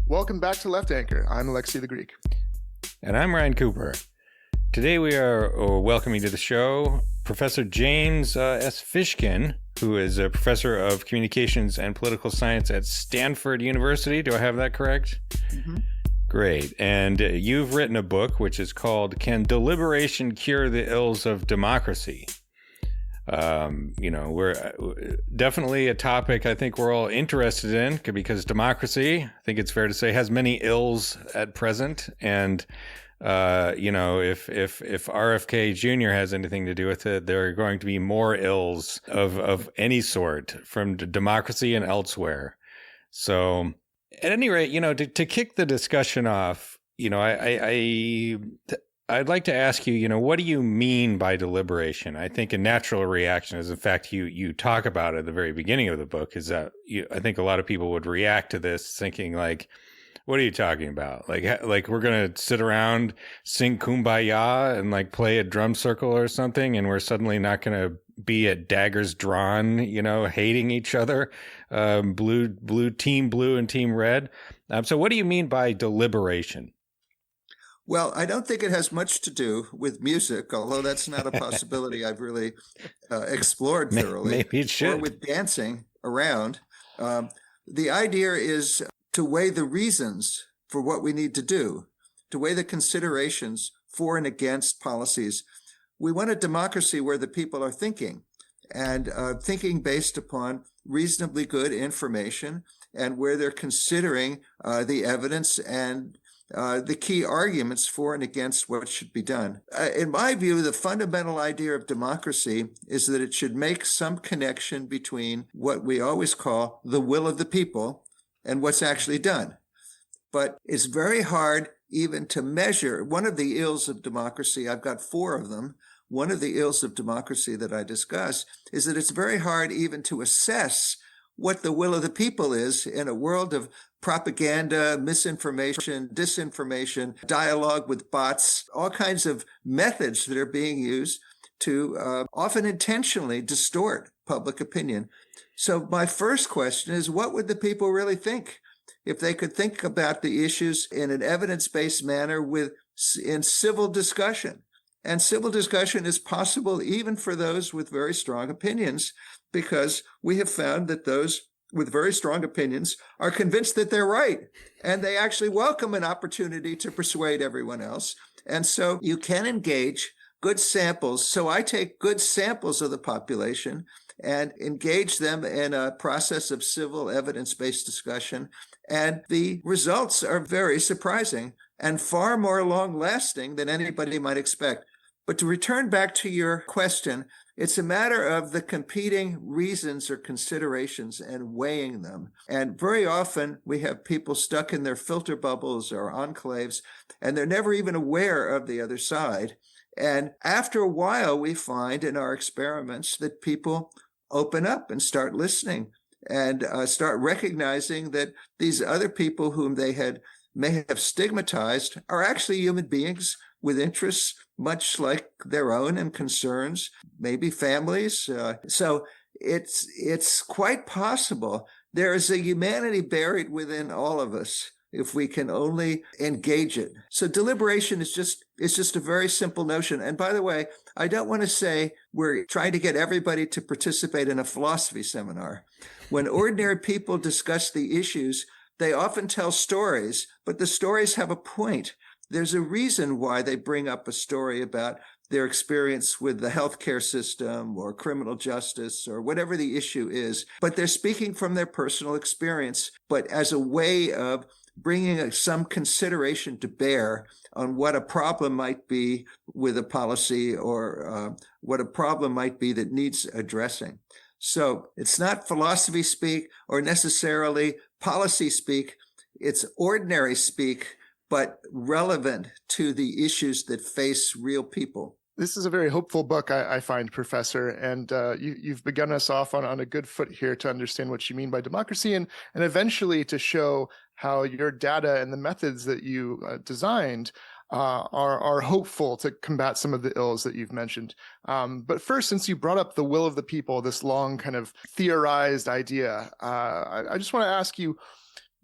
Welcome back to Left Anchor. I'm Alexei the Greek. And I'm Ryan Cooper. Today we are welcoming to the show Professor James S. Fishkin, who is a professor of communications and political science at Stanford University. Do I have that correct? Mm-hmm. Great. And you've written a book which is called Can Deliberation Cure the Ills of Democracy? We're definitely a topic I think we're all interested in because democracy, I think it's fair to say, has many ills at present. And, if RFK Jr. has anything to do with it, there are going to be more ills of any sort from democracy and elsewhere. So at any rate, to kick the discussion off, I'd like to ask you, what do you mean by deliberation? I think a natural reaction is, in fact, you talk about it at the very beginning of the book, is that I think a lot of people would react to this thinking like, what are you talking about? Like we're going to sit around, sing Kumbaya and like play a drum circle or something, and we're suddenly not going to be at daggers drawn, hating each other, team blue and team red. So what do you mean by deliberation? Well, I don't think it has much to do with music, although that's not a possibility I've really explored thoroughly. Maybe it should. Or with dancing around. The idea is to weigh the reasons for what we need to do, to weigh the considerations for and against policies. We want a democracy where the people are thinking, and thinking based upon reasonably good information, and where they're considering the evidence and the key arguments for and against what should be done. In my view, the fundamental idea of democracy is that it should make some connection between what we always call the will of the people and what's actually done. But it's very hard even to measure. One of the ills of democracy, I've got 4 of them. One of the ills of democracy that I discuss is that it's very hard even to assess what the will of the people is in a world of propaganda, misinformation, disinformation, dialogue with bots, all kinds of methods that are being used to often intentionally distort public opinion. So my first question is, what would the people really think if they could think about the issues in an evidence-based manner in civil discussion? And civil discussion is possible even for those with very strong opinions, because we have found that those with very strong opinions are convinced that they're right, and they actually welcome an opportunity to persuade everyone else. And so you can engage good samples. So I take good samples of the population and engage them in a process of civil evidence-based discussion. And the results are very surprising and far more long-lasting than anybody might expect. But to return back to your question, it's a matter of the competing reasons or considerations and weighing them. And very often we have people stuck in their filter bubbles or enclaves, and they're never even aware of the other side. And after a while, we find in our experiments that people open up and start listening and start recognizing that these other people whom they may have stigmatized are actually human beings with interests much like their own and concerns, maybe families. So it's quite possible there is a humanity buried within all of us if we can only engage it. So deliberation is just a very simple notion. And by the way, I don't want to say we're trying to get everybody to participate in a philosophy seminar. When ordinary people discuss the issues, they often tell stories, but the stories have a point. There's a reason why they bring up a story about their experience with the healthcare system or criminal justice or whatever the issue is, but they're speaking from their personal experience, but as a way of bringing some consideration to bear on what a problem might be with a policy or what a problem might be that needs addressing. So it's not philosophy speak or necessarily policy speak. It's ordinary speak, but relevant to the issues that face real people. This is a very hopeful book, I find, Professor, and you've begun us off on a good foot here to understand what you mean by democracy and eventually to show how your data and the methods that you designed are hopeful to combat some of the ills that you've mentioned. But first, since you brought up the will of the people, this long kind of theorized idea, I just want to ask you,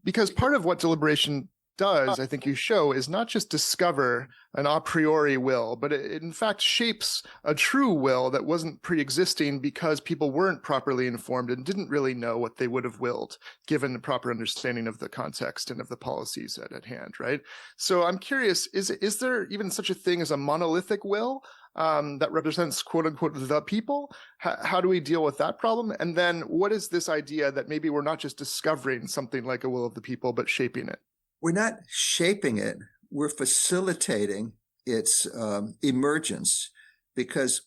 Because part of what deliberation does, I think you show, is not just discover an a priori will, but it in fact shapes a true will that wasn't pre-existing because people weren't properly informed and didn't really know what they would have willed, given the proper understanding of the context and of the policies at hand, right? So I'm curious, is there even such a thing as a monolithic will that represents, quote unquote, the people? How do we deal with that problem? And then what is this idea that maybe we're not just discovering something like a will of the people, but shaping it? We're not shaping it. We're facilitating its emergence because,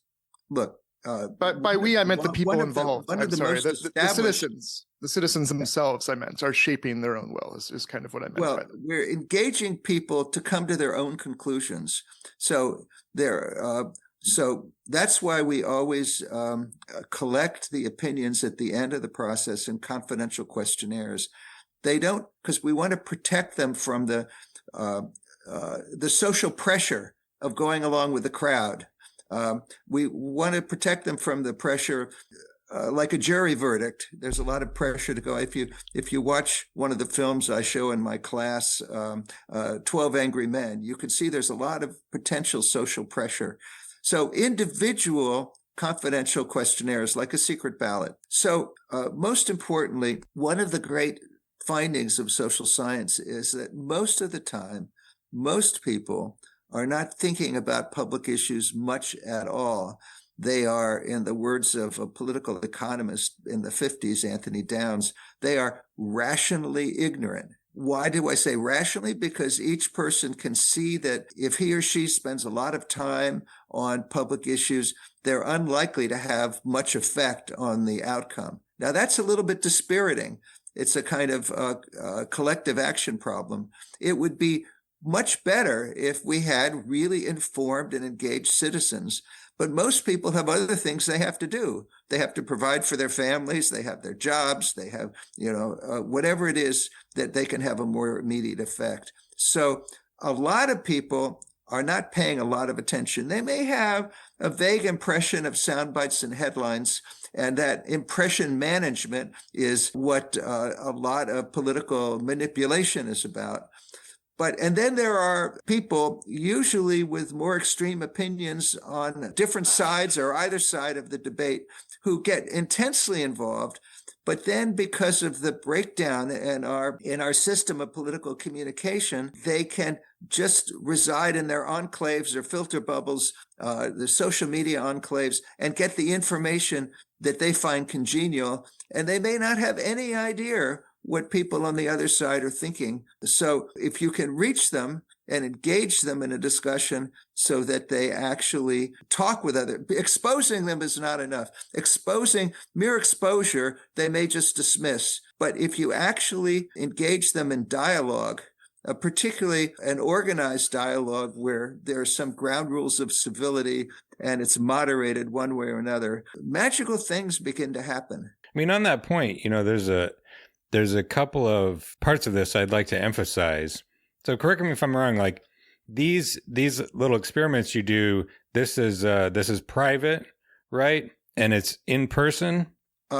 look. By we, I meant the people involved. I'm sorry, the citizens themselves, I meant, are shaping their own will, is kind of what I meant. Well, we're engaging people to come to their own conclusions. So that's why we always collect the opinions at the end of the process in confidential questionnaires. They don't, because we want to protect them from the social pressure of going along with the crowd. We want to protect them from the pressure, like a jury verdict. There's a lot of pressure to go. If you watch one of the films I show in my class, 12 Angry Men, you can see there's a lot of potential social pressure. So individual confidential questionnaires, like a secret ballot. So most importantly, one of the great findings of social science is that most of the time, most people are not thinking about public issues much at all. They are, in the words of a political economist in the 50s, Anthony Downs, they are rationally ignorant. Why do I say rationally? Because each person can see that if he or she spends a lot of time on public issues, they're unlikely to have much effect on the outcome. Now, that's a little bit dispiriting. It's a kind of collective action problem. It would be much better if we had really informed and engaged citizens. But most people have other things they have to do. They have to provide for their families. They have their jobs. They have, whatever it is that they can have a more immediate effect. So a lot of people are not paying a lot of attention. They may have a vague impression of sound bites and headlines, and that impression management is what a lot of political manipulation is about. And then there are people, usually with more extreme opinions on different sides or either side of the debate, who get intensely involved. But then, because of the breakdown in our system of political communication, they can just reside in their enclaves or filter bubbles, the social media enclaves, and get the information that they find congenial. And they may not have any idea what people on the other side are thinking. So if you can reach them and engage them in a discussion so that they actually talk with others, exposing them is not enough. Mere exposure, they may just dismiss. But if you actually engage them in dialogue, particularly an organized dialogue where there are some ground rules of civility and it's moderated one way or another, magical things begin to happen. I mean, on that point, there's a couple of parts of this I'd like to emphasize. So correct me if I'm wrong, like these little experiments you do, this is private, right? And it's in person?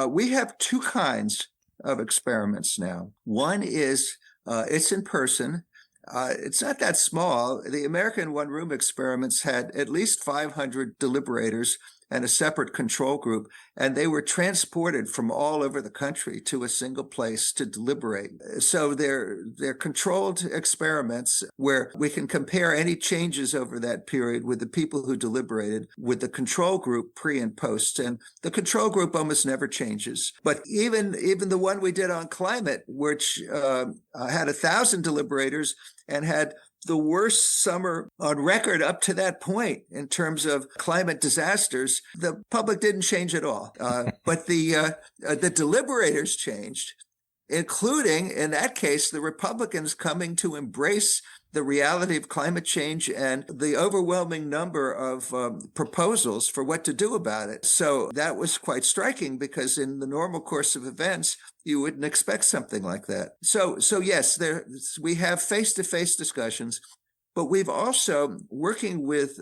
We have two kinds of experiments now. One is it's in person. It's not that small. The American one-room experiments had at least 500 deliberators and a separate control group, and they were transported from all over the country to a single place to deliberate. So they're controlled experiments where we can compare any changes over that period with the people who deliberated with the control group pre and post. And the control group almost never changes. But even the one we did on climate, which had 1,000 deliberators and had the worst summer on record up to that point in terms of climate disasters, the public didn't change at all. But the deliberators changed, including, in that case, the Republicans coming to embrace the reality of climate change and the overwhelming number of proposals for what to do about it. So that was quite striking, because in the normal course of events, you wouldn't expect something like that. So yes, we have face-to-face discussions, but we've also, working with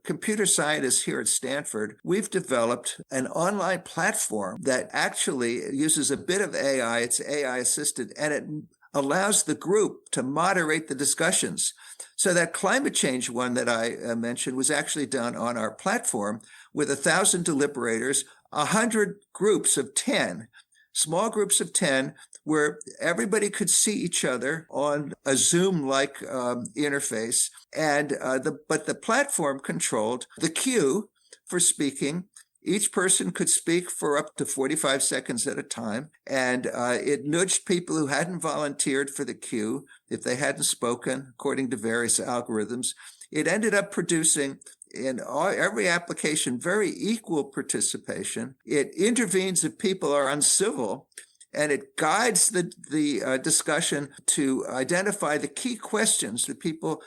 computer scientists here at Stanford, we've developed an online platform that actually uses a bit of AI. It's AI assisted, and it allows the group to moderate the discussions. So that climate change one that I mentioned was actually done on our platform with 1,000 deliberators, 100 groups of 10, small groups of 10, where everybody could see each other on a Zoom-like interface. And but the platform controlled the queue for speaking. Each person could speak for up to 45 seconds at a time, and it nudged people who hadn't volunteered for the queue if they hadn't spoken, according to various algorithms. It ended up producing in every application very equal participation. It intervenes if people are uncivil, and it guides the discussion to identify the key questions that people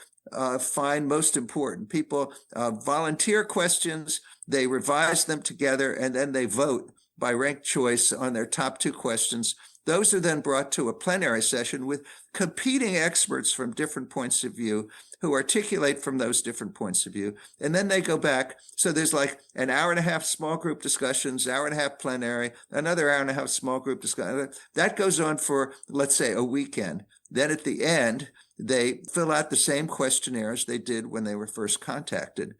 find most important. People volunteer questions, they revise them together, and then they vote by ranked choice on their top 2 questions. Those are then brought to a plenary session with competing experts from different points of view who articulate from those different points of view. And then they go back. So there's like an hour and a half small group discussions, hour and a half plenary, another hour and a half small group discussion. That goes on for, let's say, a weekend. Then at the end, they fill out the same questionnaires they did when they were first contacted.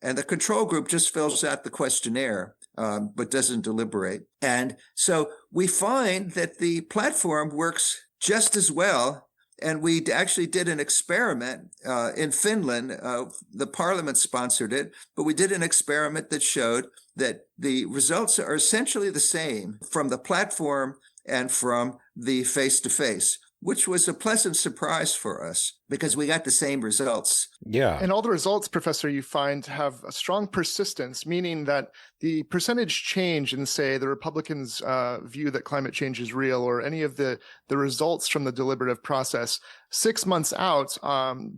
And the control group just fills out the questionnaire, but doesn't deliberate. And so we find that the platform works just as well. And we actually did an experiment in Finland. The parliament sponsored it, but we did an experiment that showed that the results are essentially the same from the platform and from the face-to-face, which was a pleasant surprise for us because we got the same results. Yeah. And all the results, Professor, you find have a strong persistence, meaning that the percentage change in, say, the Republicans' view that climate change is real, or any of the results from the deliberative process 6 months out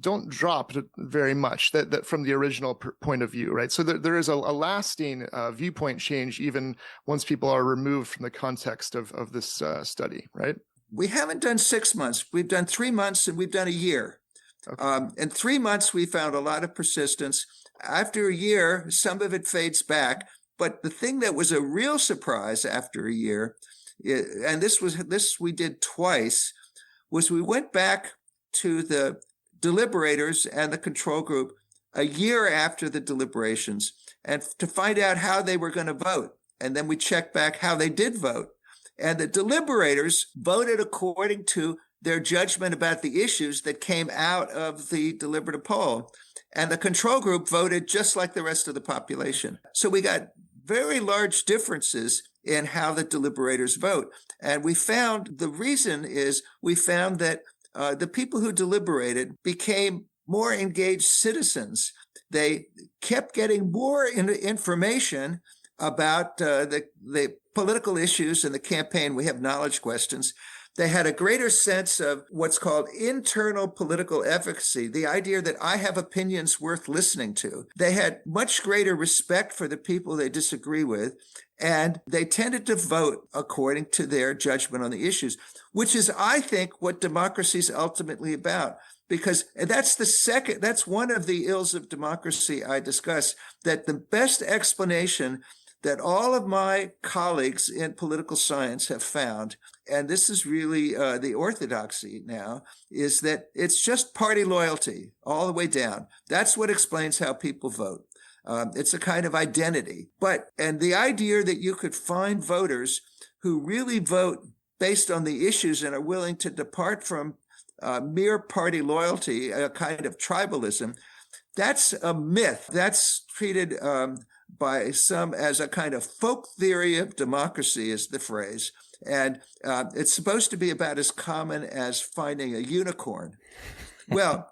don't drop very much that from the original point of view, right? So there is a lasting viewpoint change even once people are removed from the context of this study, right? We haven't done 6 months. We've done 3 months and we've done a year. Okay. In 3 months, we found a lot of persistence. After a year, some of it fades back. But the thing that was a real surprise after a year, and this we did twice, was we went back to the deliberators and the control group a year after the deliberations and to find out how they were going to vote. And then we checked back how they did vote. And the deliberators voted according to their judgment about the issues that came out of the deliberative poll. And the control group voted just like the rest of the population. So we got very large differences in how the deliberators vote. And we found the reason is we found that the people who deliberated became more engaged citizens. They kept getting more information about the political issues in the campaign. We have knowledge questions. They had a greater sense of what's called internal political efficacy, the idea that I have opinions worth listening to. They had much greater respect for the people they disagree with, and they tended to vote according to their judgment on the issues, which is, I think, what democracy is ultimately about. Because that's one of the ills of democracy I discuss, that the best explanation that all of my colleagues in political science have found, and this is really the orthodoxy now, is that it's just party loyalty all the way down. That's what explains how people vote. It's a kind of identity. And the idea that you could find voters who really vote based on the issues and are willing to depart from mere party loyalty, a kind of tribalism, that's a myth. That's treated by some as a kind of folk theory of democracy, is the phrase. And it's supposed to be about as common as finding a unicorn. Well,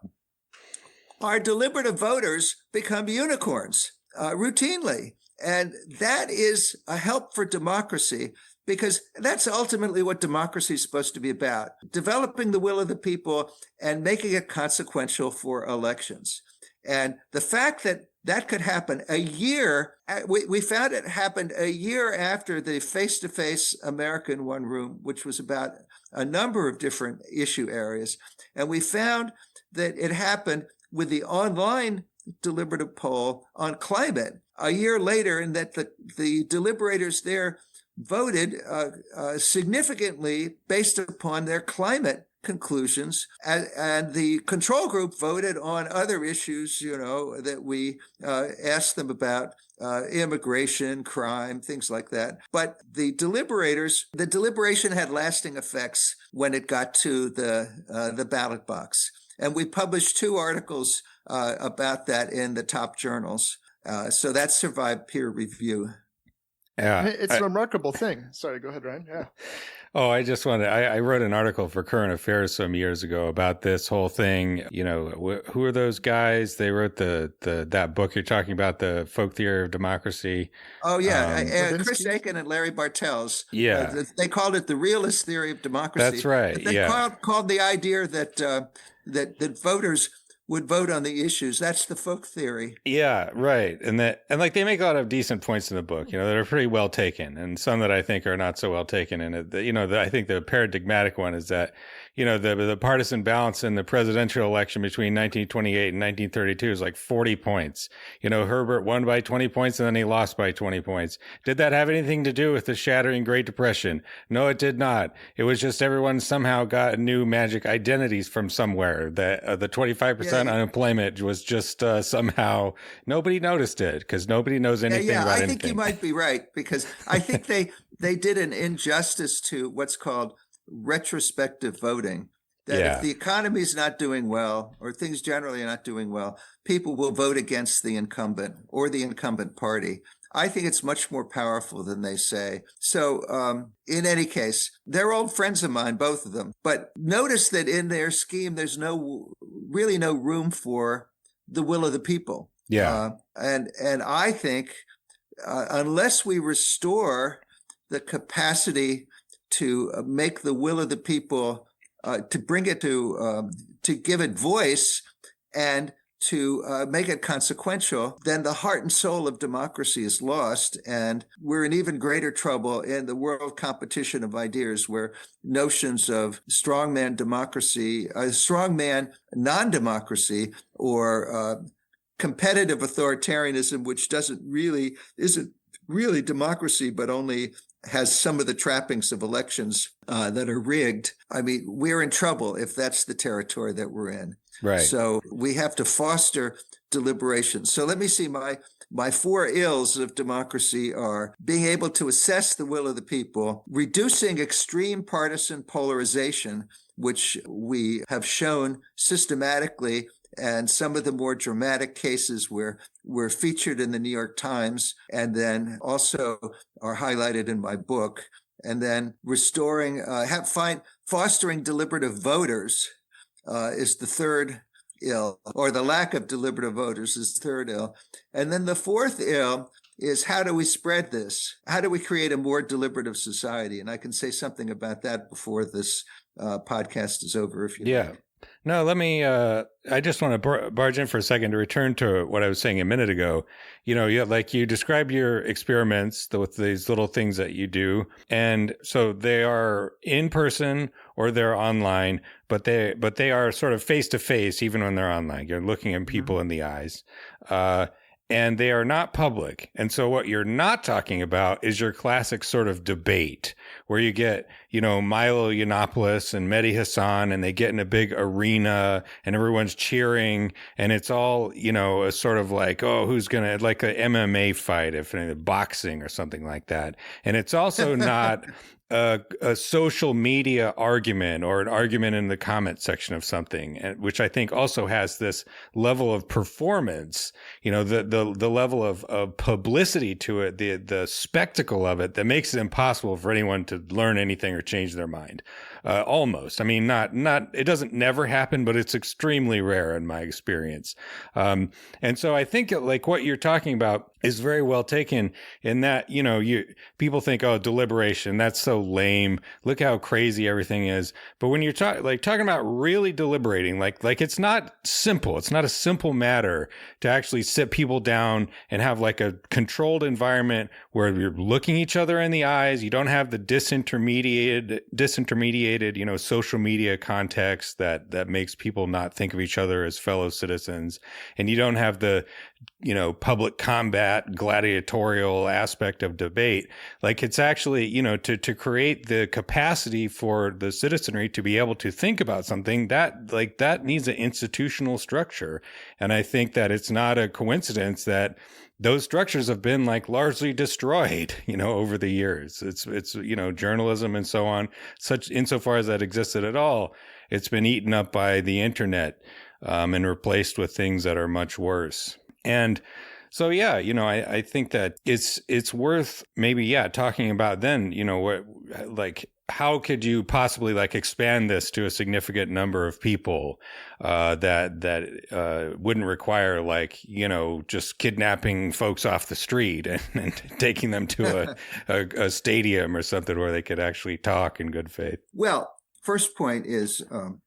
our deliberative voters become unicorns routinely. And that is a help for democracy, because that's ultimately what democracy is supposed to be about, developing the will of the people and making it consequential for elections. And the fact that that could happen a year, we found it happened a year after the face-to-face American One Room, which was about a number of different issue areas. And we found that it happened with the online deliberative poll on climate a year later, and that the deliberators there voted significantly based upon their climate conclusions, and the control group voted on other issues, that we asked them about, immigration, crime, things like that. But the deliberation had lasting effects when it got to the ballot box. And we published 2 articles about that in the top journals. So that survived peer review. Yeah, it's a remarkable thing. Sorry, go ahead, Ryan. Yeah. Oh, I wrote an article for Current Affairs some years ago about this whole thing. Who are those guys? They wrote that book you're talking about, The Folk Theory of Democracy. Oh, yeah. Chris Aiken and Larry Bartels. Yeah. They called it the realist theory of democracy. That's right. But they called the idea that voters would vote on the issues. That's the folk theory. Yeah, right. And they make a lot of decent points in the book, that are pretty well taken, and some that I think are not so well taken. And I think the paradigmatic one is that, the partisan balance in the presidential election between 1928 and 1932 is like 40 points. Herbert won by 20 points and then he lost by 20 points. Did that have anything to do with the shattering Great Depression? No, it did not. It was just everyone somehow got new magic identities from somewhere. The 25% unemployment was just somehow nobody noticed it because nobody knows anything about anything. I think you might be right, because I think they did an injustice to what's called retrospective voting. That if the economy is not doing well, or things generally are not doing well, people will vote against the incumbent or the incumbent party. I think it's much more powerful than they say. So in any case, they're old friends of mine, both of them. But notice that in their scheme, there's really no room for the will of the people. Yeah. And I think unless we restore the capacity to make the will of the people, to bring it to give it voice and to make it consequential, then the heart and soul of democracy is lost. And we're in even greater trouble in the world competition of ideas, where notions of strongman democracy, strongman non-democracy, or competitive authoritarianism, which isn't really democracy, but only has some of the trappings of elections that are rigged. I mean, we're in trouble if that's the territory that we're in. Right. So we have to foster deliberation. So let me see, my 4 ills of democracy are being able to assess the will of the people, reducing extreme partisan polarization, which we have shown systematically, and some of the more dramatic cases were featured in the New York Times and then also are highlighted in my book. And then fostering deliberative voters is the third ill, or the lack of deliberative voters is the third ill. And then the 4th ill is, how do we spread this? How do we create a more deliberative society? And I can say something about that before this podcast is over, if you like. No, let me, I just want to barge in for a second to return to what I was saying a minute ago. You described your experiments with these little things that you do. And so they are in person or they're online, but they are sort of face to face, even when they're online. You're looking at people in the eyes. And they are not public. And so what you're not talking about is your classic sort of debate where you get, Milo Yiannopoulos and Mehdi Hassan, and they get in a big arena and everyone's cheering. And it's all, a sort of like, oh, who's going to, like a MMA fight, if boxing or something like that. And it's also not a social media argument or an argument in the comment section of something, which I think also has this level of performance, the level of publicity to it, the spectacle of it that makes it impossible for anyone to learn anything or change their mind. Almost. I mean, not, it doesn't never happen, but it's extremely rare in my experience. And so I think like what you're talking about is very well taken in that, people think, oh, deliberation, that's so lame. Look how crazy everything is. But when you're talking about really deliberating, like it's not simple. It's not a simple matter to actually sit people down and have like a controlled environment where you're looking each other in the eyes. You don't have the disintermediated, social media context that makes people not think of each other as fellow citizens. And you don't have the public combat, gladiatorial aspect of debate. Like, it's actually, to create the capacity for the citizenry to be able to think about something that needs an institutional structure. And I think that it's not a coincidence that those structures have been largely destroyed, over the years. It's journalism and so on, such insofar as that existed at all, it's been eaten up by the internet, and replaced with things that are much worse. And so, yeah, I think that it's worth maybe, talking about then, how could you possibly expand this to a significant number of people, that wouldn't require just kidnapping folks off the street and taking them to a stadium or something where they could actually talk in good faith. Well, first point is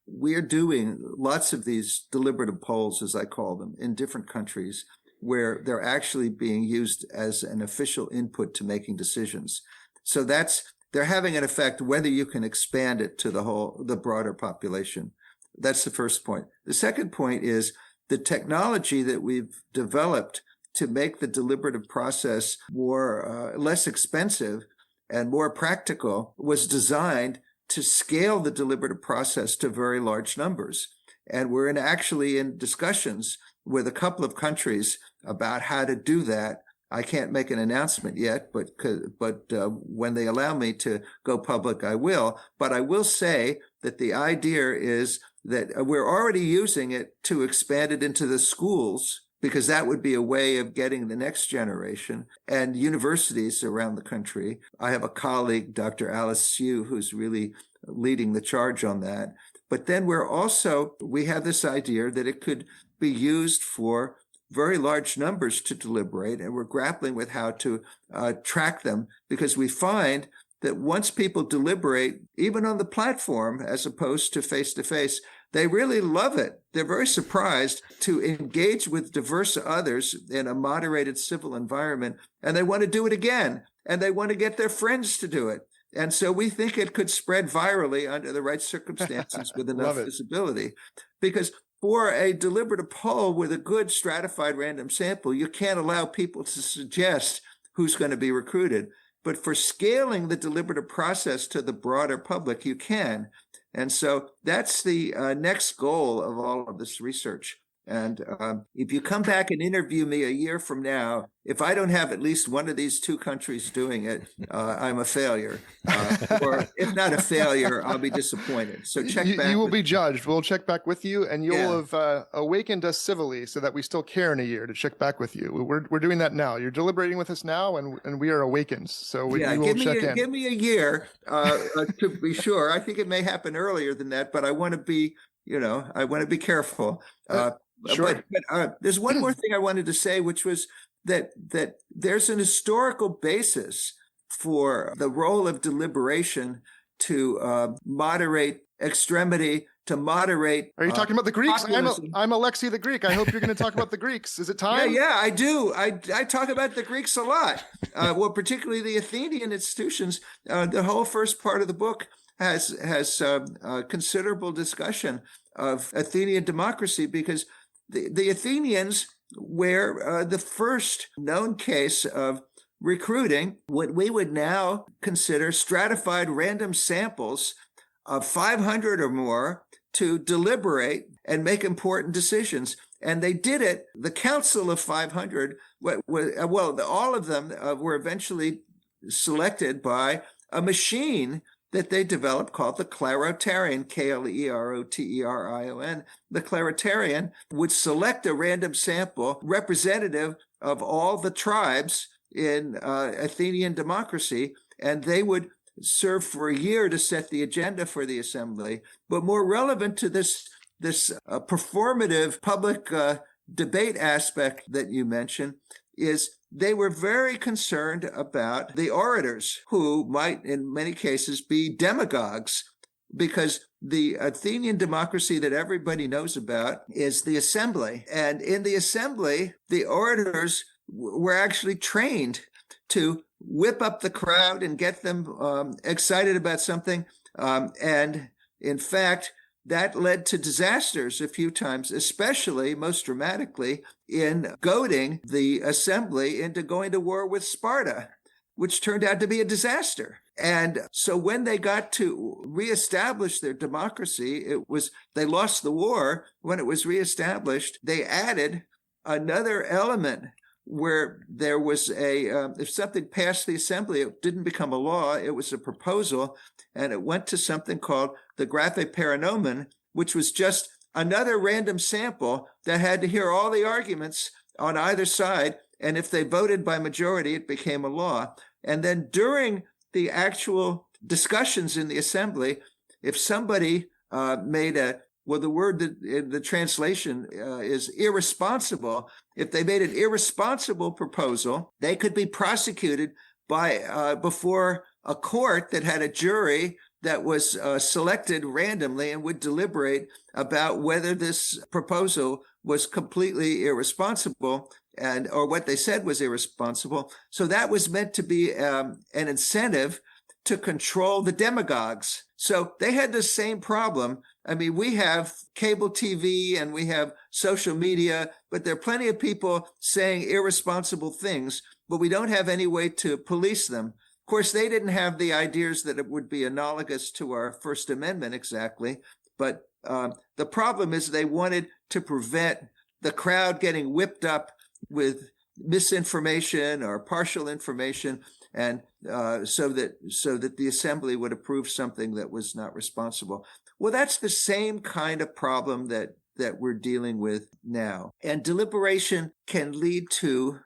we are doing lots of these deliberative polls, as I call them, in different countries where they're actually being used as an official input to making decisions. So they're having an effect whether you can expand it to the broader population. That's the first point. The second point is the technology that we've developed to make the deliberative process less expensive and more practical was designed to scale the deliberative process to very large numbers. And we're actually in discussions with a couple of countries about how to do that. I can't make an announcement yet, but when they allow me to go public, I will. But I will say that the idea is that we're already using it to expand it into the schools, because that would be a way of getting the next generation, and universities around the country. I have a colleague, Dr. Alice Hsu, who's really leading the charge on that. But then we have this idea that it could be used for very large numbers to deliberate, and we're grappling with how to track them, because we find that once people deliberate, even on the platform, as opposed to face, they really love it. They're very surprised to engage with diverse others in a moderated civil environment, and they want to do it again, and they want to get their friends to do it. And so we think it could spread virally under the right circumstances with enough visibility, because for a deliberative poll with a good stratified random sample, you can't allow people to suggest who's going to be recruited. But for scaling the deliberative process to the broader public, you can. And so that's the next goal of all of this research. And if you come back and interview me a year from now, if I don't have at least one of these two countries doing it, I'm a failure. Or if not a failure, I'll be disappointed. So check back. You will be judged. We'll check back with you, and you'll have awakened us civilly so that we still care in a year to check back with you. We're doing that now. You're deliberating with us now, and we are awakened. So we will check in. Give me a year to be sure. I think it may happen earlier than that, but I want to be, careful. Sure. But there's one more thing I wanted to say, which was that there's an historical basis for the role of deliberation to moderate extremity, to moderate. Are you talking about the Greeks? Populism. I'm Alexei the Greek. I hope you're going to talk about the Greeks. Is it time? Yeah, I do. I talk about the Greeks a lot. Well, particularly the Athenian institutions. The whole first part of the book has considerable discussion of Athenian democracy, because the Athenians were the first known case of recruiting what we would now consider stratified random samples of 500 or more to deliberate and make important decisions. And they did it. The Council of 500, all of them were eventually selected by a machine that they developed called the Clarotarian, Kleroterion. The Clarotarian would select a random sample representative of all the tribes in Athenian democracy, and they would serve for a year to set the agenda for the assembly. But more relevant to this performative public debate aspect that you mentioned is they were very concerned about the orators, who might in many cases be demagogues, because the Athenian democracy that everybody knows about is the assembly. And in the assembly, the orators were actually trained to whip up the crowd and get them excited about something. And in fact, that led to disasters a few times, especially most dramatically in goading the assembly into going to war with Sparta, which turned out to be a disaster. And so when they got to reestablish their democracy, they lost the war. When it was reestablished, they added another element where there was if something passed the assembly, it didn't become a law, it was a proposal, and it went to something called the graphe paranomen, which was just another random sample that had to hear all the arguments on either side, and if they voted by majority, it became a law. And then during the actual discussions in the assembly, if somebody made the word that in the translation is irresponsible. If they made an irresponsible proposal, they could be prosecuted before a court that had a jury that was selected randomly and would deliberate about whether this proposal was completely irresponsible or what they said was irresponsible. So that was meant to be an incentive to control the demagogues. So they had the same problem. I mean, we have cable TV and we have social media, but there are plenty of people saying irresponsible things, but we don't have any way to police them. Of course, they didn't have the ideas that it would be analogous to our First Amendment exactly, but the problem is they wanted to prevent the crowd getting whipped up with misinformation or partial information, and so that the assembly would approve something that was not responsible. Well, that's the same kind of problem that we're dealing with now. And deliberation can lead to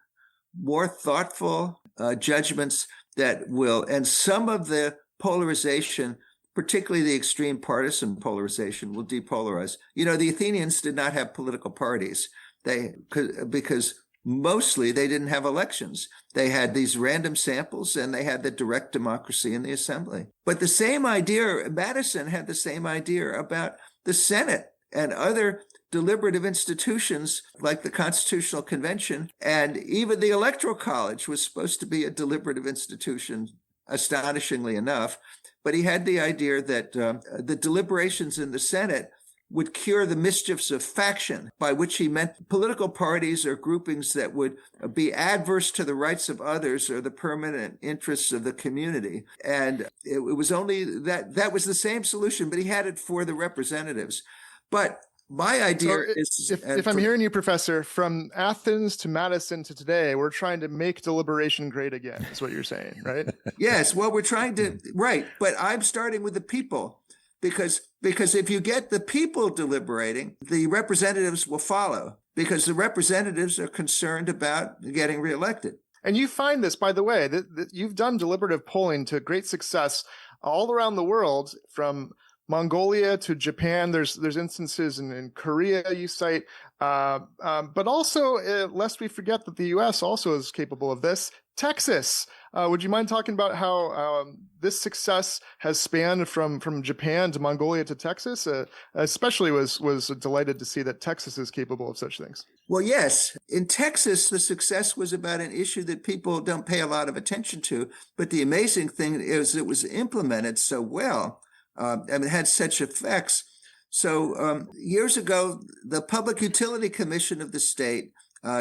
more thoughtful judgments and some of the polarization, particularly the extreme partisan polarization, will depolarize. The Athenians did not have political parties. Because mostly they didn't have elections. They had these random samples and they had the direct democracy in the assembly. But the same idea, Madison had the same idea about the Senate and other deliberative institutions like the Constitutional Convention, and even the Electoral College was supposed to be a deliberative institution, astonishingly enough. But he had the idea that the deliberations in the Senate would cure the mischiefs of faction, by which he meant political parties or groupings that would be adverse to the rights of others or the permanent interests of the community. And it was only that was the same solution, but he had it for the representatives. But my idea is... If I'm hearing you, Professor, from Athens to Madison to today, we're trying to make deliberation great again, is what you're saying, right? Yes, well, we're trying to... Right, but I'm starting with the people. Because if you get the people deliberating, the representatives will follow, because the representatives are concerned about getting reelected. And you find this, by the way, that you've done deliberative polling to great success all around the world, from Mongolia to Japan. There's instances in Korea you cite, but also, lest we forget that the U.S. also is capable of this, Texas. Would you mind talking about how this success has spanned from Japan to Mongolia to Texas? Especially was delighted to see that Texas is capable of such things. Well, yes. In Texas, the success was about an issue that people don't pay a lot of attention to. But the amazing thing is it was implemented so well. It had such effects. So years ago, the Public Utility Commission of the state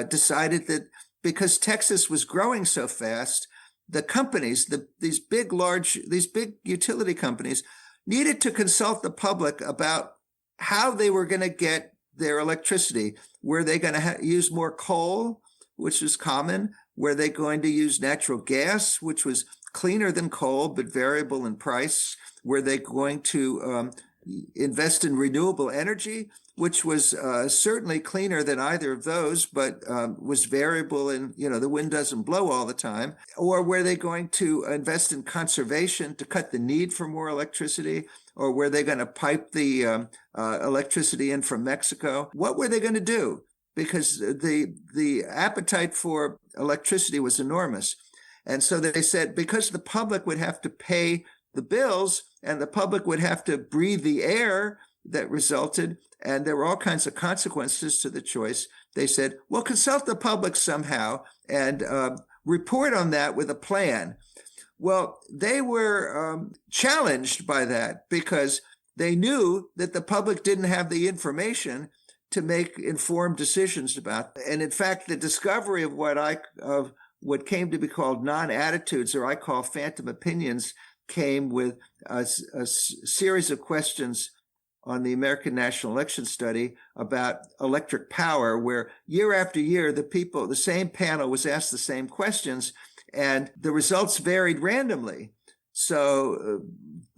decided that because Texas was growing so fast, the companies, these big utility companies, needed to consult the public about how they were going to get their electricity. Were they going to use more coal, which was common? Were they going to use natural gas, which was cleaner than coal but variable in price? Were they going to invest in renewable energy, which was certainly cleaner than either of those, but was variable in, the wind doesn't blow all the time? Or were they going to invest in conservation to cut the need for more electricity? Or were they going to pipe the electricity in from Mexico? What were they going to do? Because the appetite for electricity was enormous. And so they said, because the public would have to pay the bills and the public would have to breathe the air that resulted, and there were all kinds of consequences to the choice, they said, well, consult the public somehow and report on that with a plan. Well, they were challenged by that because they knew that the public didn't have the information to make informed decisions about. And in fact, the discovery of what came to be called non-attitudes, or I call phantom opinions, came with a series of questions on the American National Election Study about electric power, where year after year, the same panel was asked the same questions, and the results varied randomly. So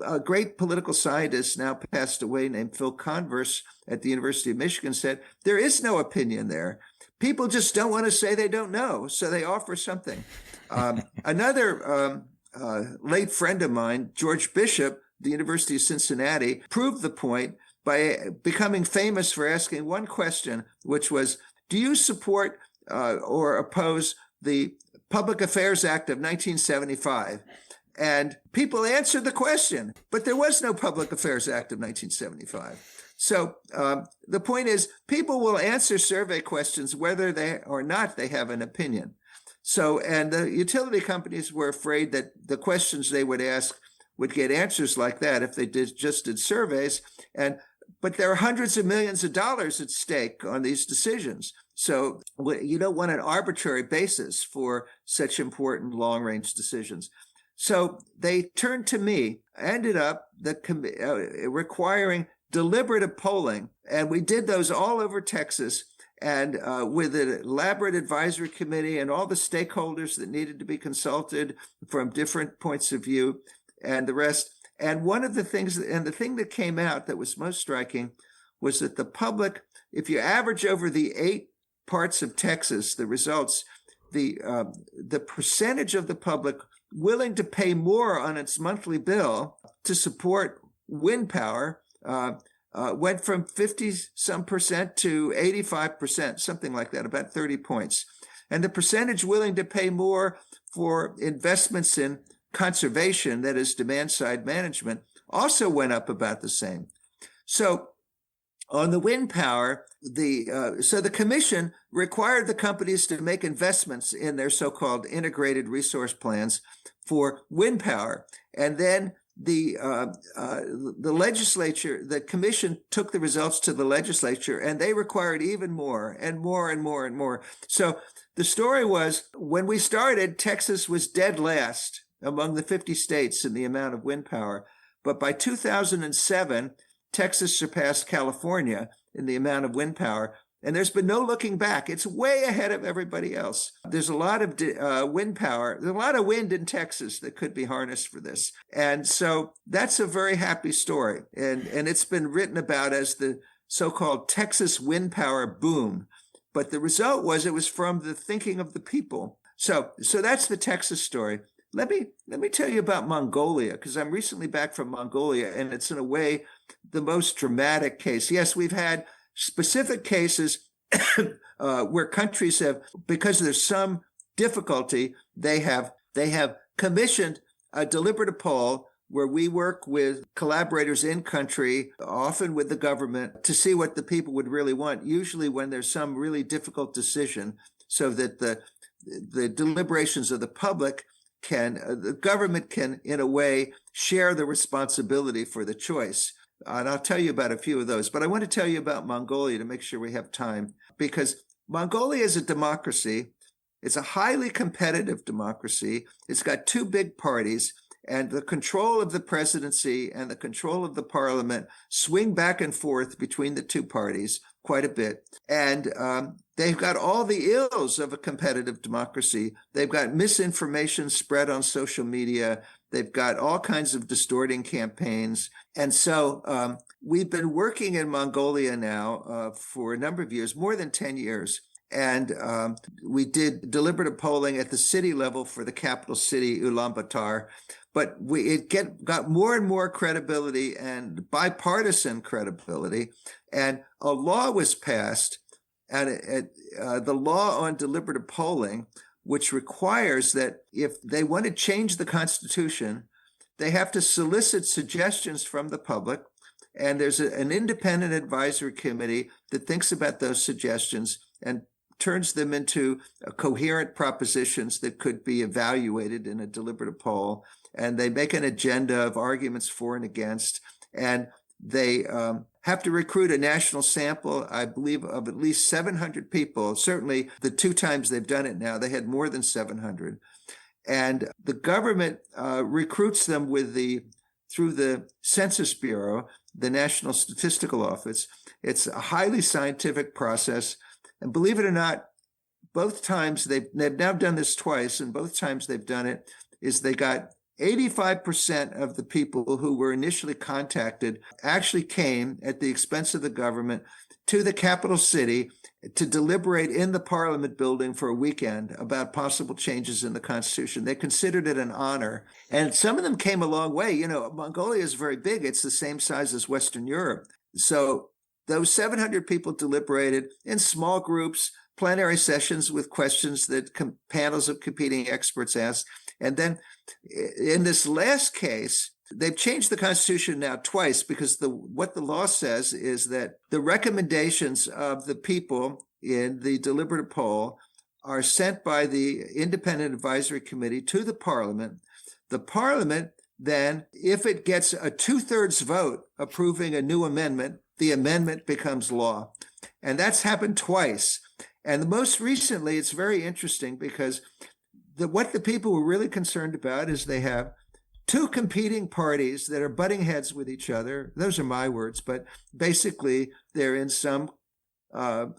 a great political scientist, now passed away, named Phil Converse at the University of Michigan, said, there is no opinion there. People just don't want to say they don't know, so they offer something. Another late friend of mine, George Bishop, the University of Cincinnati, proved the point by becoming famous for asking one question, which was, do you support or oppose the Public Affairs Act of 1975? And people answered the question, but there was no Public Affairs Act of 1975. So the point is, people will answer survey questions whether they or not they have an opinion. So, and the utility companies were afraid that the questions they would ask would get answers like that if they just did surveys. But there are hundreds of millions of dollars at stake on these decisions. So you don't want an arbitrary basis for such important long-range decisions. So they turned to me, ended up requiring deliberative polling. And we did those all over Texas, and with an elaborate advisory committee and all the stakeholders that needed to be consulted from different points of view and the rest. And one of the things, and the thing that came out that was most striking, was that the public, if you average over the 8 parts of Texas, the results, the percentage of the public willing to pay more on its monthly bill to support wind power went from 50-some% to 85%, something like that, about 30 points. And the percentage willing to pay more for investments in conservation, that is demand-side management, also went up about the same. So on the wind power, the commission required the companies to make investments in their so-called integrated resource plans for wind power. And then the legislature, the commission took the results to the legislature, and they required even more and more and more and more. So the story was, when we started, Texas was dead last among the 50 states in the amount of wind power. But by 2007, Texas surpassed California in the amount of wind power. And there's been no looking back. It's way ahead of everybody else. There's a lot of wind power. There's a lot of wind in Texas that could be harnessed for this. And so that's a very happy story. And it's been written about as the so-called Texas wind power boom. But the result was, it was from the thinking of the people. So that's the Texas story. Let me tell you about Mongolia, because I'm recently back from Mongolia, and it's in a way the most dramatic case. Yes, we've had specific cases where countries have, because there's some difficulty, they have commissioned a deliberative poll where we work with collaborators in country, often with the government, to see what the people would really want, usually when there's some really difficult decision, so that the deliberations of the public the government can, in a way, share the responsibility for the choice. And I'll tell you about a few of those. But I want to tell you about Mongolia to make sure we have time, because Mongolia is a democracy. It's a highly competitive democracy. It's got 2 big parties, and the control of the presidency and the control of the parliament swing back and forth between the 2 parties quite a bit. And they've got all the ills of a competitive democracy. They've got misinformation spread on social media. They've got all kinds of distorting campaigns. And so we've been working in Mongolia now for a number of years, more than 10 years. And we did deliberative polling at the city level for the capital city, Ulaanbaatar. But it got more and more credibility and bipartisan credibility. And a law was passed, and the law on deliberative polling, which requires that if they want to change the Constitution, they have to solicit suggestions from the public. And there's an independent advisory committee that thinks about those suggestions and turns them into coherent propositions that could be evaluated in a deliberative poll. And they make an agenda of arguments for and against. And They have to recruit a national sample, I believe, of at least 700 people. Certainly the 2 times they've done it now, they had more than 700. And the government recruits them through the Census Bureau, the National Statistical Office. It's a highly scientific process. And believe it or not, both times they've now done this twice, and both times they've done it is they got 85% of the people who were initially contacted actually came at the expense of the government to the capital city to deliberate in the Parliament building for a weekend about possible changes in the Constitution. They considered it an honor. And some of them came a long way. You know, Mongolia is very big. It's the same size as Western Europe. So those 700 people deliberated in small groups, plenary sessions with questions that panels of competing experts asked. And then in this last case, they've changed the Constitution now twice, because what the law says is that the recommendations of the people in the deliberative poll are sent by the Independent Advisory Committee to the Parliament. The Parliament then, if it gets a 2/3 vote approving a new amendment, the amendment becomes law. And that's happened twice. And most recently, it's very interesting because what the people were really concerned about is they have 2 competing parties that are butting heads with each other. Those are my words, but basically they're in some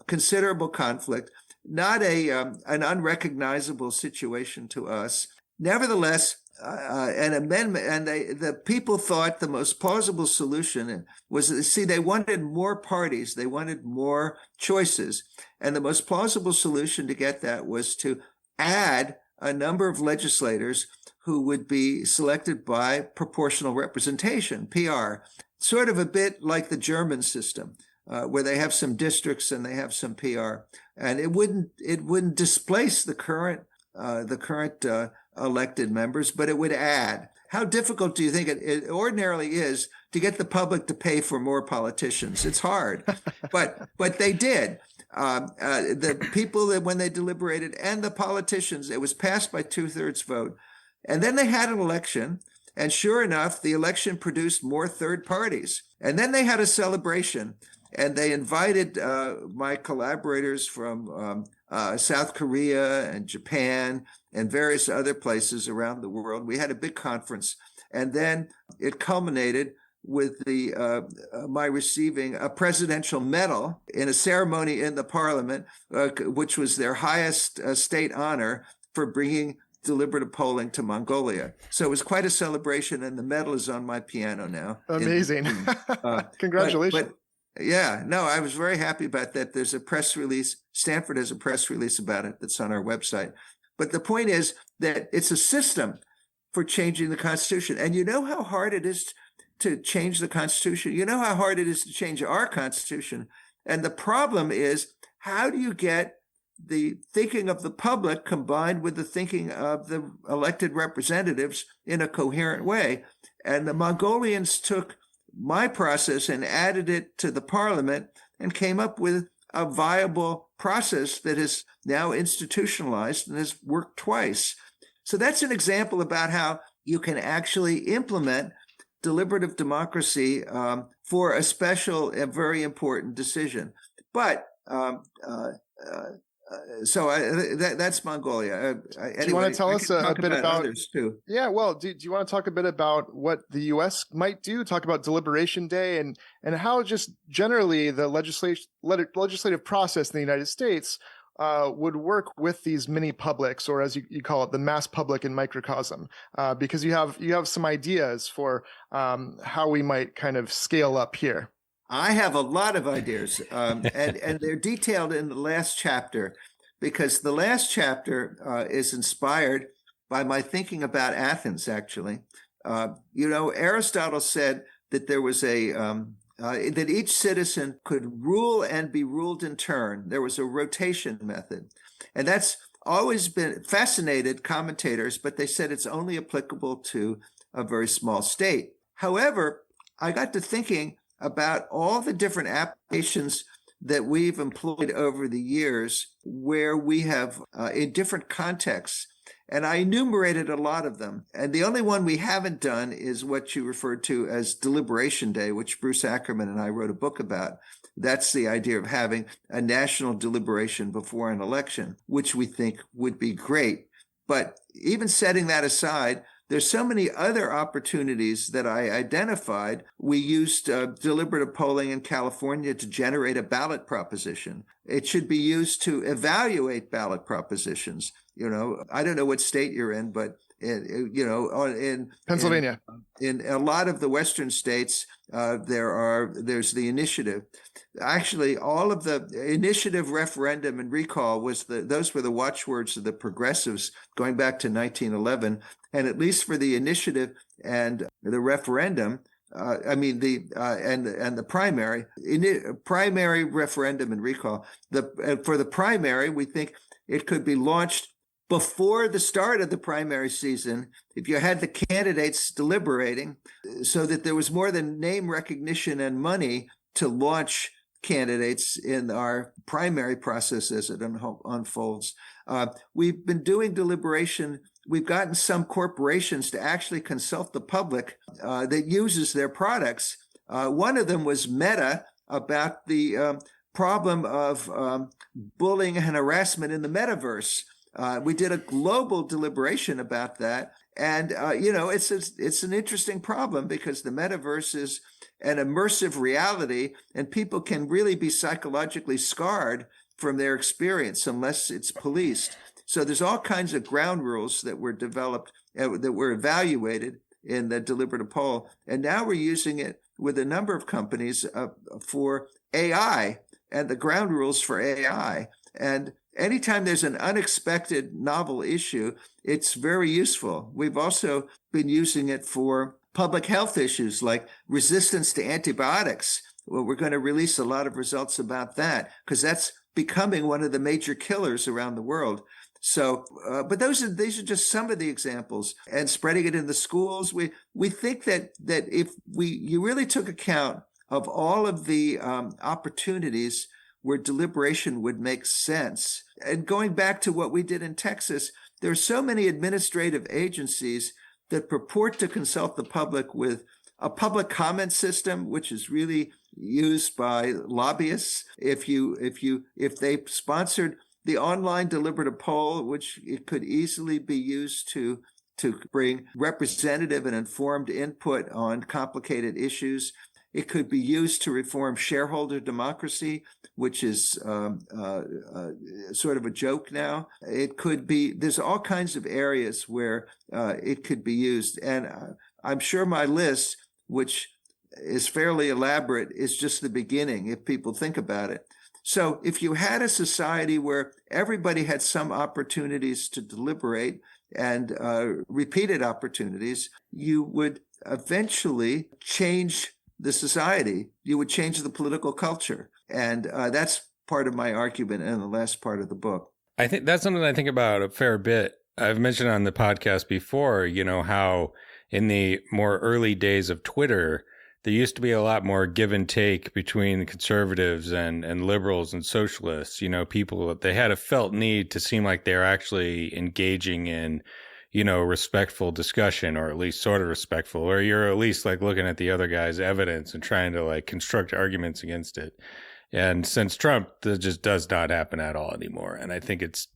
considerable conflict, not an unrecognizable situation to us. Nevertheless, an amendment, and the people thought the most plausible solution was, they wanted more parties, they wanted more choices, and the most plausible solution to get that was to add a number of legislators who would be selected by proportional representation, PR, sort of a bit like the German system, where they have some districts and they have some PR, and it wouldn't displace the current elected members, but it would add. How difficult do you think it ordinarily is to get the public to pay for more politicians? It's hard, but they did. The people that when they deliberated and the politicians, it was passed by 2/3 vote. And then they had an election, and sure enough, the election produced more third parties. And then they had a celebration, and they invited my collaborators from South Korea and Japan and various other places around the world. We had a big conference, and then it culminated with my receiving a presidential medal in a ceremony in the Parliament, which was their highest state honor for bringing deliberative polling to Mongolia. So it was quite a celebration, and the medal is on my piano now. Amazing. Congratulations. But yeah, no, I was very happy about that. There's a press release. Stanford has a press release about it that's on our website. But the point is that it's a system for changing the Constitution. And you know how hard it is to change the Constitution? You know how hard it is to change our Constitution? And the problem is, how do you get the thinking of the public combined with the thinking of the elected representatives in a coherent way? And the Mongolians took my process and added it to the Parliament and came up with a viable process that is now institutionalized and has worked twice. So that's an example about how you can actually implement deliberative democracy for a special and very important decision. But that's Mongolia. Do you want to tell us a bit about others too? Yeah, well, do you want to talk a bit about what the U.S. might do? Talk about Deliberation Day and how just generally the legislative process in the United States would work with these mini publics, or as you call it, the mass public in microcosm, because you have some ideas for how we might kind of scale up here. I have a lot of ideas, and they're detailed in the last chapter, because the last chapter is inspired by my thinking about Athens, actually. Aristotle said that there was that each citizen could rule and be ruled in turn. There was a rotation method. And that's always been fascinated commentators, but they said it's only applicable to a very small state. However, I got to thinking about all the different applications that we've employed over the years, where we have in different contexts. And I enumerated a lot of them. And the only one we haven't done is what you referred to as Deliberation Day, which Bruce Ackerman and I wrote a book about. That's the idea of having a national deliberation before an election, which we think would be great. But even setting that aside, there's so many other opportunities that I identified. We used deliberative polling in California to generate a ballot proposition. It should be used to evaluate ballot propositions. I don't know what state you're in, but in Pennsylvania. In a lot of the Western states, there's the initiative. Actually, all of the initiative, referendum, and recall those were the watchwords of the progressives going back to 1911. And at least for the initiative and the referendum, and the primary referendum and recall. For the primary, we think it could be launched before the start of the primary season, if you had the candidates deliberating, so that there was more than name recognition and money to launch candidates in our primary process as it unfolds. We've been doing deliberation. We've gotten some corporations to actually consult the public that uses their products. One of them was Meta, about the problem of bullying and harassment in the metaverse. We did a global deliberation about that. And, it's an interesting problem because the metaverse is an immersive reality, and people can really be psychologically scarred from their experience unless it's policed. So there's all kinds of ground rules that were developed, that were evaluated in the deliberative poll. And now we're using it with a number of companies for AI and the ground rules for AI. And anytime there's an unexpected novel issue, it's very useful. We've also been using it for public health issues like resistance to antibiotics. Well, we're going to release a lot of results about that because that's becoming one of the major killers around the world. So, but these are just some of the examples. And spreading it in the schools, we think that if you really took account of all of the opportunities where deliberation would make sense. And going back to what we did in Texas, there are so many administrative agencies that purport to consult the public with a public comment system, which is really used by lobbyists. If they sponsored the online deliberative poll, which it could easily be used to bring representative and informed input on complicated issues. It could be used to reform shareholder democracy, which is sort of a joke now. It could be, there's all kinds of areas where it could be used. And I'm sure my list, which is fairly elaborate, is just the beginning if people think about it. So if you had a society where everybody had some opportunities to deliberate and repeated opportunities, you would eventually change the society. You would change the political culture. And that's part of my argument in the last part of the book. I think that's something I think about a fair bit. I've mentioned on the podcast before, how in the more early days of Twitter, there used to be a lot more give and take between conservatives and liberals and socialists. People, they had a felt need to seem like they're actually engaging in respectful discussion, or at least sort of respectful, or you're at least like looking at the other guy's evidence and trying to like construct arguments against it. And since Trump, that just does not happen at all anymore. And I think it's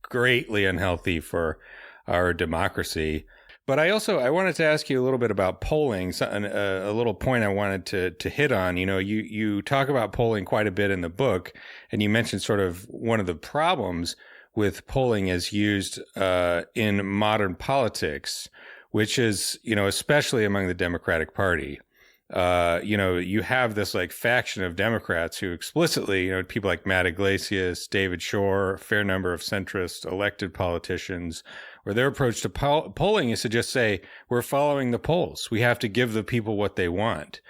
greatly unhealthy for our democracy. But I wanted to ask you a little bit about polling, a little point I wanted to hit on. You talk about polling quite a bit in the book, and you mentioned sort of one of the problems with polling as used in modern politics, which is, especially among the Democratic Party. You have this like faction of Democrats who explicitly, people like Matt Iglesias, David Shore, a fair number of centrist elected politicians, where their approach to polling is to just say, we're following the polls. We have to give the people what they want.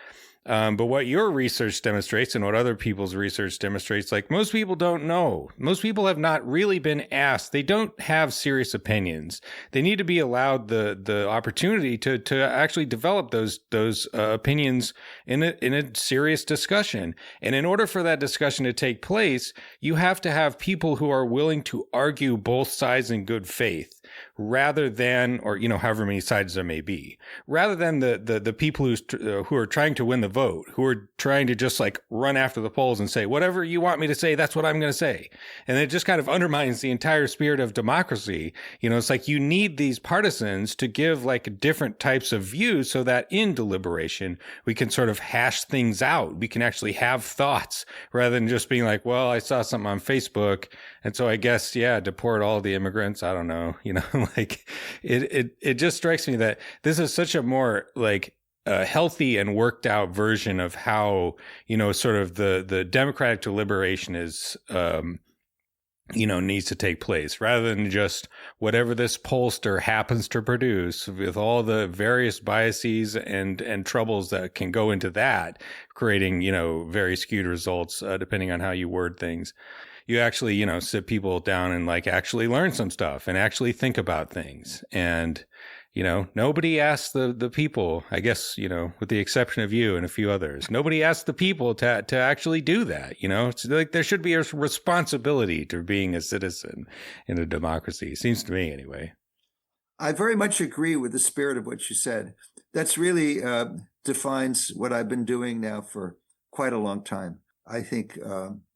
But what your research demonstrates and what other people's research demonstrates, like most people don't know. Most people have not really been asked. They don't have serious opinions. They need to be allowed the opportunity to actually develop those opinions in a serious discussion. And in order for that discussion to take place, you have to have people who are willing to argue both sides in good faith, rather than, or, however many sides there may be, rather than the people who are trying to win the vote, who are trying to just like run after the polls and say, whatever you want me to say, that's what I'm going to say. And it just kind of undermines the entire spirit of democracy. It's like you need these partisans to give like different types of views so that in deliberation, we can sort of hash things out. We can actually have thoughts rather than just being like, well, I saw something on Facebook, and so I guess, yeah, deport all the immigrants. I don't know, like it just strikes me that this is such a more like a healthy and worked out version of how, sort of the democratic deliberation is, needs to take place, rather than just whatever this pollster happens to produce, with all the various biases and troubles that can go into that, creating, very skewed results, depending on how you word things. You actually, sit people down and like actually learn some stuff and actually think about things. And, nobody asked the people, I guess, with the exception of you and a few others, nobody asked the people to actually do that. It's like there should be a responsibility to being a citizen in a democracy. Seems to me anyway. I very much agree with the spirit of what you said. That's really defines what I've been doing now for quite a long time. I think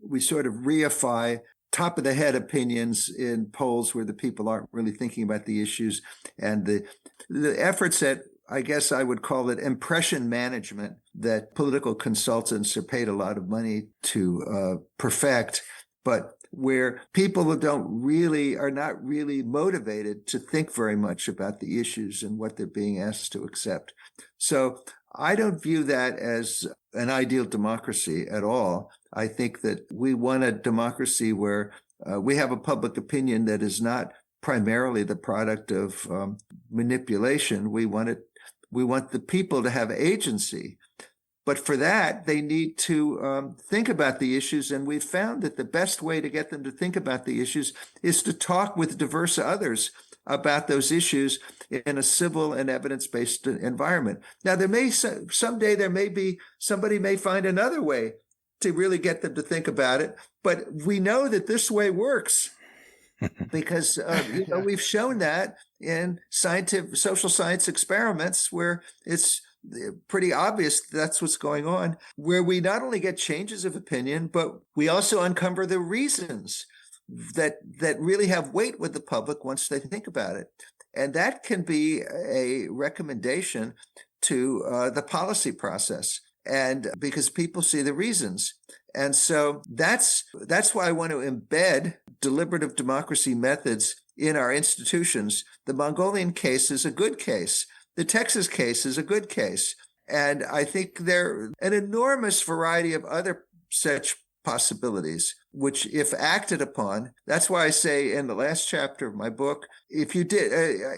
we sort of reify top of the head opinions in polls where the people aren't really thinking about the issues, and the efforts at, I guess I would call it, impression management that political consultants are paid a lot of money to perfect, but where people are not really motivated to think very much about the issues and what they're being asked to accept. So I don't view that as an ideal democracy at all. I think that we want a democracy where we have a public opinion that is not primarily the product of manipulation. We want the people to have agency. But for that, they need to think about the issues. And we've found that the best way to get them to think about the issues is to talk with diverse others about those issues in a civil and evidence-based environment. Now, someday somebody may find another way to really get them to think about it, but we know that this way works because we've shown that in social science experiments where it's pretty obvious that's what's going on, where we not only get changes of opinion, but we also uncover the reasons that really have weight with the public once they think about it. And that can be a recommendation to the policy process, and because people see the reasons. And so that's why I want to embed deliberative democracy methods in our institutions. The Mongolian case is a good case. The Texas case is a good case. And I think there are an enormous variety of other such possibilities, which if acted upon, that's why I say in the last chapter of my book, if you did,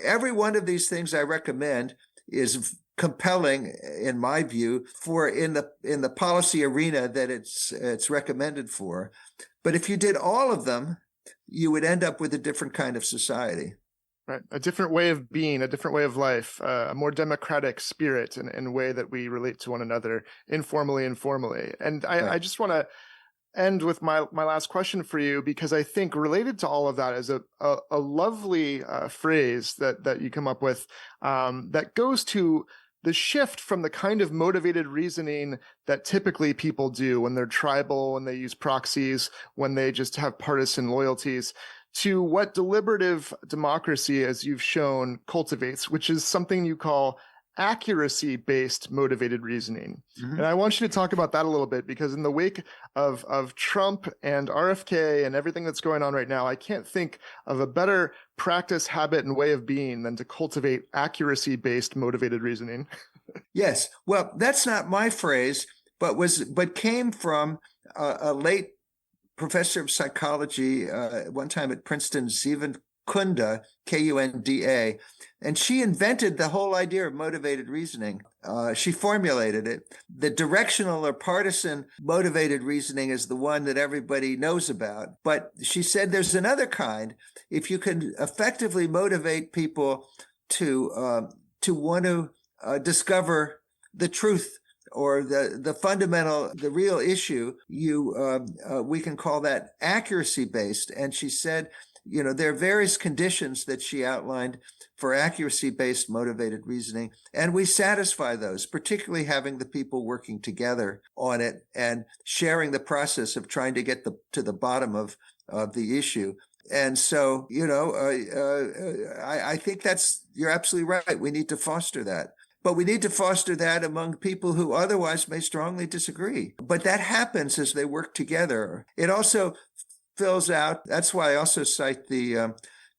every one of these things I recommend is compelling, in my view, for in the policy arena that it's recommended for. But if you did all of them, you would end up with a different kind of society. Right. A different way of being, a different way of life, a more democratic spirit in a way that we relate to one another informally and formally. And I just want to end with my last question for you, because I think related to all of that is a lovely phrase that you come up with that goes to the shift from the kind of motivated reasoning that typically people do when they're tribal, when they use proxies, when they just have partisan loyalties, to what deliberative democracy, as you've shown, cultivates, which is something you call accuracy-based motivated reasoning. Mm-hmm. And I want you to talk about that a little bit, because in the wake of Trump and RFK and everything that's going on right now, I can't think of a better practice, habit, and way of being than to cultivate accuracy-based motivated reasoning. Yes. Well, that's not my phrase, but came from a late professor of psychology, one time at Princeton, Zevan Kunda, Kunda, and she invented the whole idea of motivated reasoning. She formulated it. The directional or partisan motivated reasoning is the one that everybody knows about. But she said there's another kind. If you can effectively motivate people to want to discover the truth or the fundamental, the real issue, we can call that accuracy based. And she said there are various conditions that she outlined for accuracy-based motivated reasoning, and we satisfy those, particularly having the people working together on it and sharing the process of trying to get to the bottom of the issue. And so, I think you're absolutely right. We need to foster that. But we need to foster that among people who otherwise may strongly disagree. But that happens as they work together. It also fills out, that's why I also cite the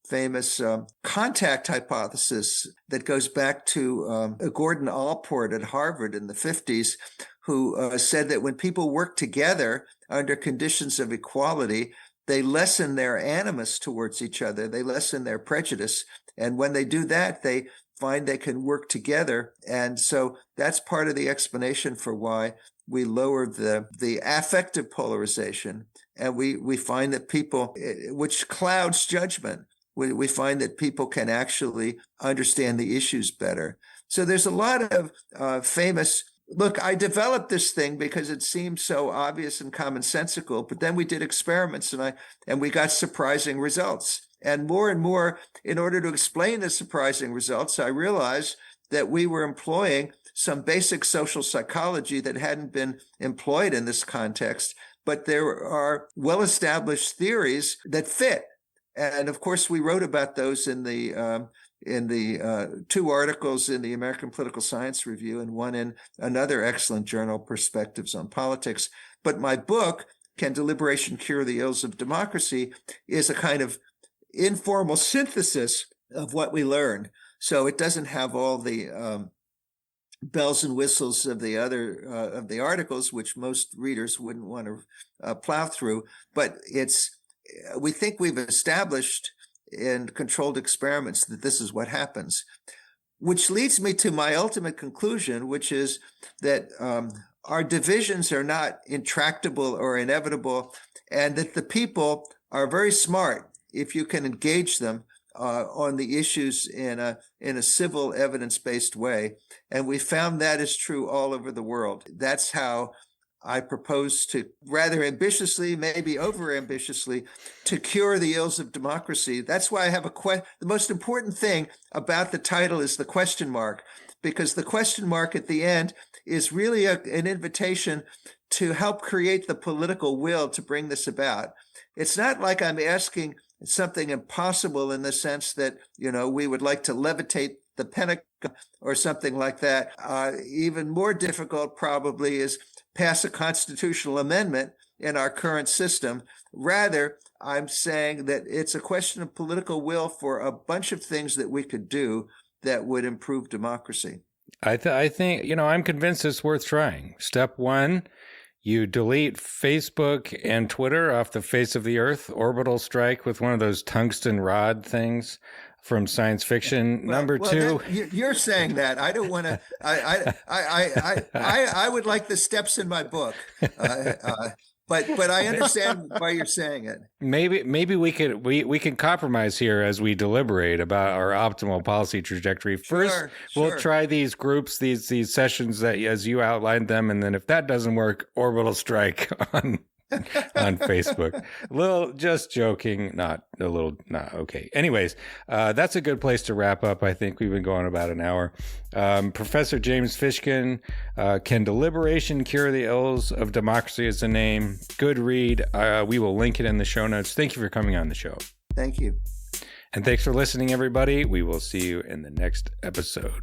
famous contact hypothesis that goes back to Gordon Allport at Harvard in the 50s, who said that when people work together under conditions of equality, they lessen their animus towards each other. They lessen their prejudice. And when they do that, they find they can work together. And so that's part of the explanation for why we lower the affective polarization. And we find that people, which clouds judgment, we find that people can actually understand the issues better. So there's a lot of famous. Look, I developed this thing because it seemed so obvious and commonsensical, but then we did experiments and we got surprising results. And more, in order to explain the surprising results, I realized that we were employing some basic social psychology that hadn't been employed in this context, but there are well-established theories that fit. And of course, we wrote about those in the 2 articles in the American Political Science Review and one in another excellent journal, Perspectives on Politics. But my book, Can Deliberation Cure the Ills of Democracy, is a kind of informal synthesis of what we learned. So it doesn't have all the bells and whistles of the other of the articles, which most readers wouldn't want to plow through. But we think we've established in controlled experiments that this is what happens, which leads me to my ultimate conclusion, which is that our divisions are not intractable or inevitable, and that the people are very smart if you can engage them on the issues in a civil, evidence-based way. And we found that is true all over the world. That's how I propose to, rather ambitiously, maybe over-ambitiously, to cure the ills of democracy. That's why I have the most important thing about the title is the question mark, because the question mark at the end is really an invitation to help create the political will to bring this about. It's not like I'm asking something impossible in the sense that, we would like to levitate the Pentagon or something like that. Even more difficult probably is pass a constitutional amendment in our current system. Rather, I'm saying that it's a question of political will for a bunch of things that we could do that would improve democracy. I think, I'm convinced it's worth trying. Step 1, you delete Facebook and Twitter off the face of the earth, orbital strike with one of those tungsten rod things from science fiction. Number 2, you're saying that. I don't want to. I would like the steps in my book, but I understand why you're saying it. Maybe we can compromise here as we deliberate about our optimal policy trajectory. First, we'll try these groups, these sessions that as you outlined them, and then if that doesn't work, orbital strike on Facebook. Just joking, okay. Anyways, that's a good place to wrap up. I think we've been going about an hour. Professor James Fishkin, Can Deliberation Cure the Ills of Democracy is the name. Good read. We will link it in the show notes. Thank you for coming on the show. Thank you. And thanks for listening, everybody. We will see you in the next episode.